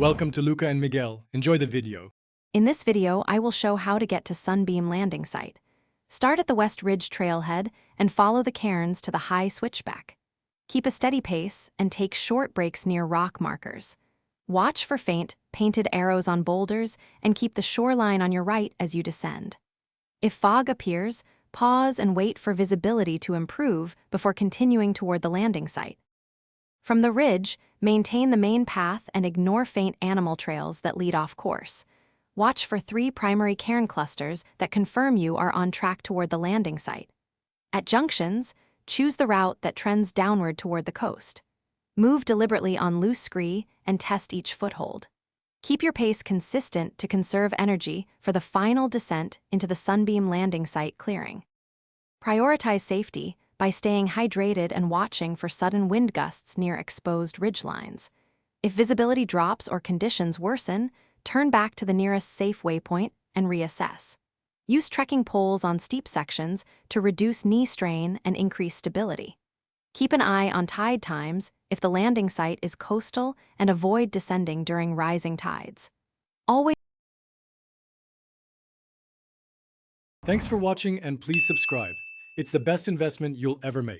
Welcome to Luca and Miguel. Enjoy the video. In this video, I will show how to get to Sunbeam Landing Site. Start at the West Ridge trailhead and follow the cairns to the high switchback. Keep a steady pace and take short breaks near rock markers. Watch for faint, painted arrows on boulders and keep the shoreline on your right as you descend. If fog appears, pause and wait for visibility to improve before continuing toward the landing site. From the ridge, maintain the main path and ignore faint animal trails that lead off course. Watch for 3 primary cairn clusters that confirm you are on track toward the landing site. At junctions, choose the route that trends downward toward the coast. Move deliberately on loose scree and test each foothold. Keep your pace consistent to conserve energy for the final descent into the Sunbeam Landing Site clearing. Prioritize safety by staying hydrated and watching for sudden wind gusts near exposed ridgelines. If visibility drops or conditions worsen, turn back to the nearest safe waypoint and reassess. Use trekking poles on steep sections to reduce knee strain and increase stability. Keep an eye on tide times if the landing site is coastal and avoid descending during rising tides. Always. Thanks for watching and please subscribe. It's the best investment you'll ever make.